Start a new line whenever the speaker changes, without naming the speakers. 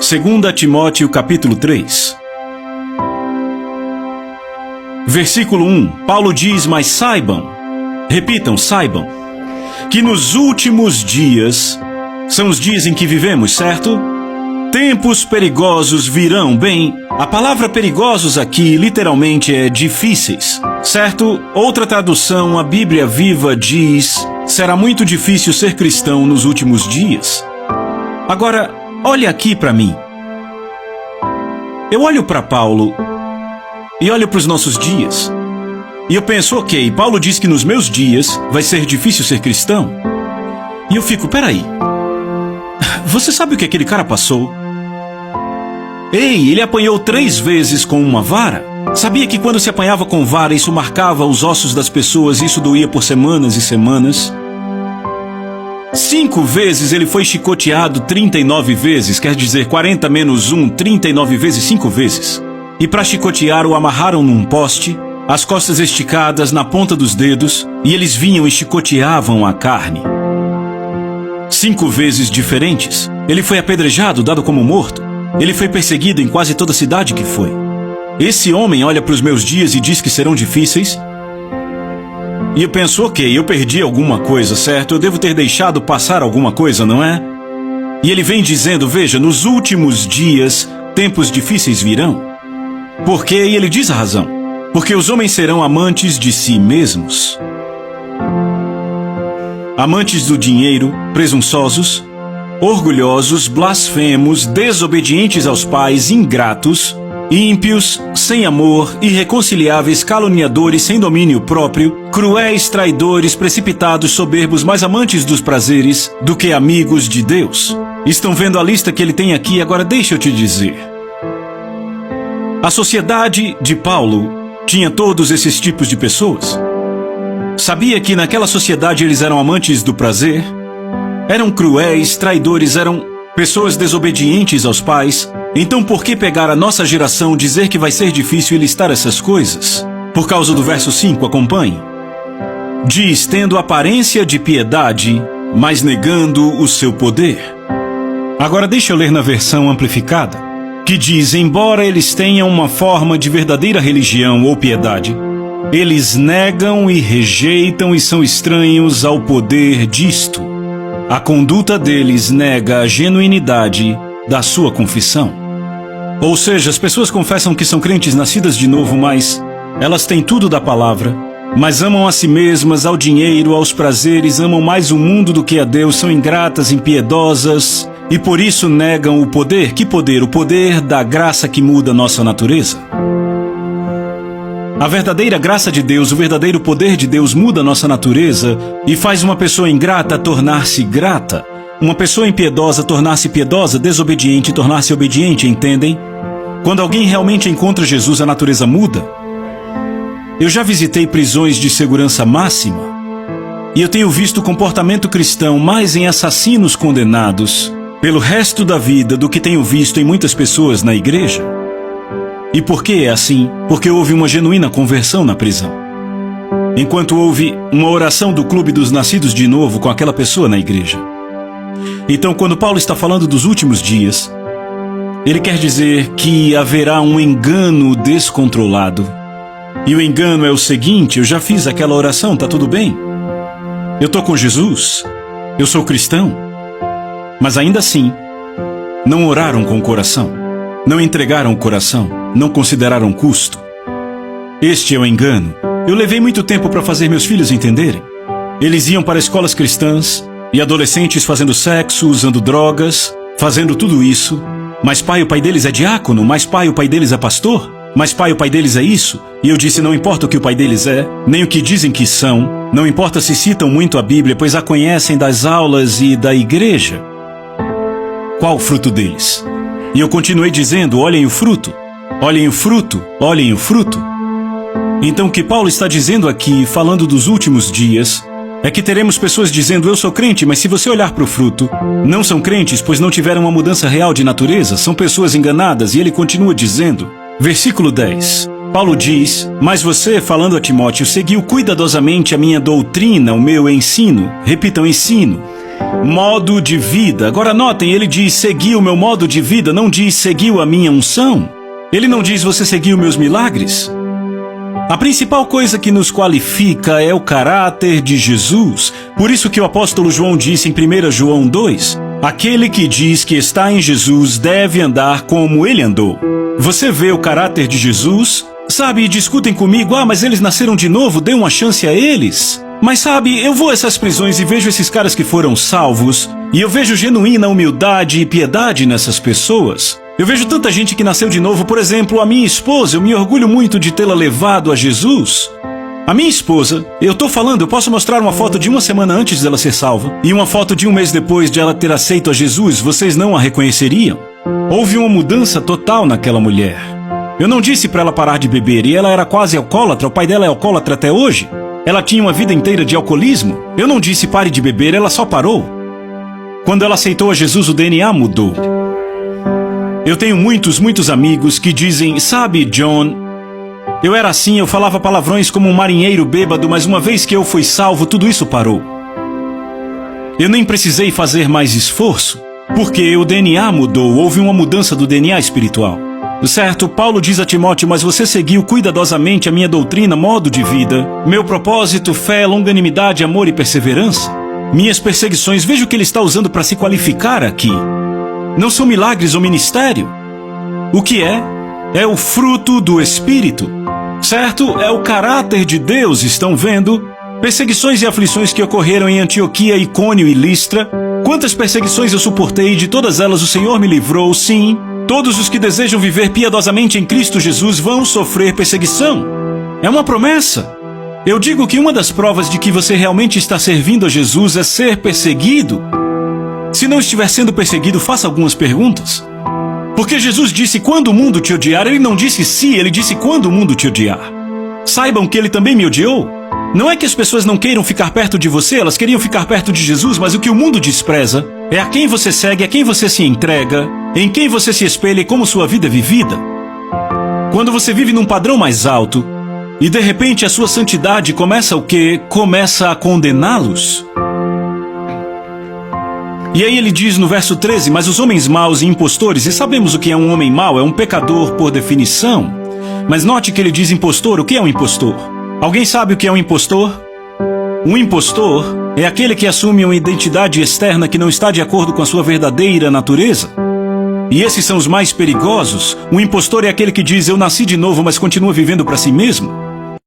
2 Timóteo capítulo 3. Versículo 1, Paulo diz, mas saibam, repitam, saibam, que nos últimos dias, são os dias em que vivemos, certo? Tempos perigosos virão. Bem, a palavra perigosos aqui literalmente é difíceis, certo? Outra tradução, a Bíblia Viva diz, será muito difícil ser cristão nos últimos dias. Agora, olha aqui para mim. Eu olho para Paulo e olho para os nossos dias. E eu penso, ok, Paulo diz que nos meus dias vai ser difícil ser cristão. E eu fico, peraí. Você sabe o que aquele cara passou? Ei, ele apanhou 3 vezes com uma vara? Sabia que quando se apanhava com vara, isso marcava os ossos das pessoas e isso doía por semanas e semanas? 5 vezes ele foi chicoteado 39 vezes, quer dizer, 40 menos 1, 39 vezes 5 vezes. E para chicotear o amarraram num poste, as costas esticadas na ponta dos dedos, e eles vinham e chicoteavam a carne. 5 vezes diferentes. Ele foi apedrejado, dado como morto. Ele foi perseguido em quase toda a cidade que foi. Esse homem olha para os meus dias e diz que serão difíceis. E eu penso, ok, eu perdi alguma coisa, certo? Eu devo ter deixado passar alguma coisa, não é? E ele vem dizendo, veja, nos últimos dias, tempos difíceis virão. Por quê? E ele diz a razão. Porque os homens serão amantes de si mesmos. Amantes do dinheiro, presunçosos, orgulhosos, blasfemos, desobedientes aos pais, ingratos, ímpios, sem amor, irreconciliáveis, caluniadores, sem domínio próprio, cruéis, traidores, precipitados, soberbos, mais amantes dos prazeres do que amigos de Deus. Estão vendo a lista que ele tem aqui? Agora deixa eu te dizer. A sociedade de Paulo tinha todos esses tipos de pessoas. Sabia que naquela sociedade eles eram amantes do prazer? Eram cruéis, traidores, eram pessoas desobedientes aos pais. Então por que pegar a nossa geração, dizer que vai ser difícil e listar essas coisas? Por causa do verso 5, acompanhe. Diz, tendo aparência de piedade, mas negando o seu poder. Agora deixa eu ler na versão amplificada, que diz, embora eles tenham uma forma de verdadeira religião ou piedade, eles negam e rejeitam e são estranhos ao poder disto. A conduta deles nega a genuinidade da sua confissão. Ou seja, as pessoas confessam que são crentes nascidas de novo, mas elas têm tudo da palavra, mas amam a si mesmas, ao dinheiro, aos prazeres, amam mais o mundo do que a Deus, são ingratas, impiedosas e por isso negam o poder. Que poder? O poder da graça que muda nossa natureza. A verdadeira graça de Deus, o verdadeiro poder de Deus muda nossa natureza e faz uma pessoa ingrata tornar-se grata, uma pessoa impiedosa tornar-se piedosa, desobediente tornar-se obediente, entendem? Quando alguém realmente encontra Jesus, a natureza muda. Eu já visitei prisões de segurança máxima e eu tenho visto o comportamento cristão mais em assassinos condenados pelo resto da vida do que tenho visto em muitas pessoas na igreja. E por que é assim? Porque houve uma genuína conversão na prisão. Enquanto houve uma oração do clube dos nascidos de novo com aquela pessoa na igreja. Então, quando Paulo está falando dos últimos dias, ele quer dizer que haverá um engano descontrolado. E o engano é o seguinte, eu já fiz aquela oração, tá tudo bem? Eu tô com Jesus, eu sou cristão. Mas ainda assim, não oraram com o coração, não entregaram o coração, não consideraram custo. Este é o engano. Eu levei muito tempo para fazer meus filhos entenderem. Eles iam para escolas cristãs e adolescentes fazendo sexo, usando drogas, fazendo tudo isso. Mas pai, o pai deles é diácono, mas pai, o pai deles é pastor, mas pai, o pai deles é isso. E eu disse, não importa o que o pai deles é, nem o que dizem que são, não importa se citam muito a Bíblia, pois a conhecem das aulas e da igreja. Qual o fruto deles? E eu continuei dizendo, olhem o fruto, olhem o fruto, olhem o fruto. Então o que Paulo está dizendo aqui, falando dos últimos dias, é que teremos pessoas dizendo, eu sou crente, mas se você olhar para o fruto, não são crentes, pois não tiveram uma mudança real de natureza, são pessoas enganadas. E ele continua dizendo, versículo 10, Paulo diz, mas você, falando a Timóteo, seguiu cuidadosamente a minha doutrina, o meu ensino, repitam, ensino, modo de vida. Agora notem, ele diz seguiu o meu modo de vida, não diz seguiu a minha unção. Ele não diz você seguiu meus milagres. A principal coisa que nos qualifica é o caráter de Jesus. Por isso que o apóstolo João disse em 1 João 2, aquele que diz que está em Jesus deve andar como ele andou. Você vê o caráter de Jesus? Sabe, discutem comigo, mas eles nasceram de novo, dê uma chance a eles. Mas sabe, eu vou a essas prisões e vejo esses caras que foram salvos, e eu vejo genuína humildade e piedade nessas pessoas. Eu vejo tanta gente que nasceu de novo, por exemplo, a minha esposa, eu me orgulho muito de tê-la levado a Jesus. A minha esposa, eu posso mostrar uma foto de uma semana antes dela ser salva, e uma foto de um mês depois de ela ter aceito a Jesus, vocês não a reconheceriam? Houve uma mudança total naquela mulher. Eu não disse para ela parar de beber, e ela era quase alcoólatra, o pai dela é alcoólatra até hoje. Ela tinha uma vida inteira de alcoolismo. Eu não disse pare de beber, ela só parou. Quando ela aceitou a Jesus, o DNA mudou. Eu tenho muitos amigos que dizem, sabe, John, eu era assim, eu falava palavrões como um marinheiro bêbado, mas uma vez que eu fui salvo, tudo isso parou. Eu nem precisei fazer mais esforço, porque o DNA mudou, houve uma mudança do DNA espiritual. Certo, Paulo diz a Timóteo, mas você seguiu cuidadosamente a minha doutrina, modo de vida, meu propósito, fé, longanimidade, amor e perseverança. Minhas perseguições, veja o que ele está usando para se qualificar aqui. Não são milagres ou ministério. O que é? É o fruto do Espírito. Certo? É o caráter de Deus, estão vendo? Perseguições e aflições que ocorreram em Antioquia, Icônio e Listra. Quantas perseguições eu suportei, de todas elas o Senhor me livrou, sim. Todos os que desejam viver piedosamente em Cristo Jesus vão sofrer perseguição. É uma promessa. Eu digo que uma das provas de que você realmente está servindo a Jesus é ser perseguido. Se não estiver sendo perseguido, faça algumas perguntas. Porque Jesus disse quando o mundo te odiar, ele não disse se, ele disse quando o mundo te odiar. Saibam que ele também me odiou. Não é que as pessoas não queiram ficar perto de você, elas queriam ficar perto de Jesus, mas o que o mundo despreza é a quem você segue, a quem você se entrega, em quem você se espelha e como sua vida é vivida. Quando você vive num padrão mais alto, e de repente a sua santidade começa o quê? Começa a condená-los. E aí ele diz no verso 13, mas os homens maus e impostores, e sabemos o que é um homem mau, é um pecador por definição. Mas note que ele diz impostor, o que é um impostor? Alguém sabe o que é um impostor? Um impostor é aquele que assume uma identidade externa que não está de acordo com a sua verdadeira natureza. E esses são os mais perigosos. O impostor é aquele que diz, eu nasci de novo, mas continua vivendo para si mesmo.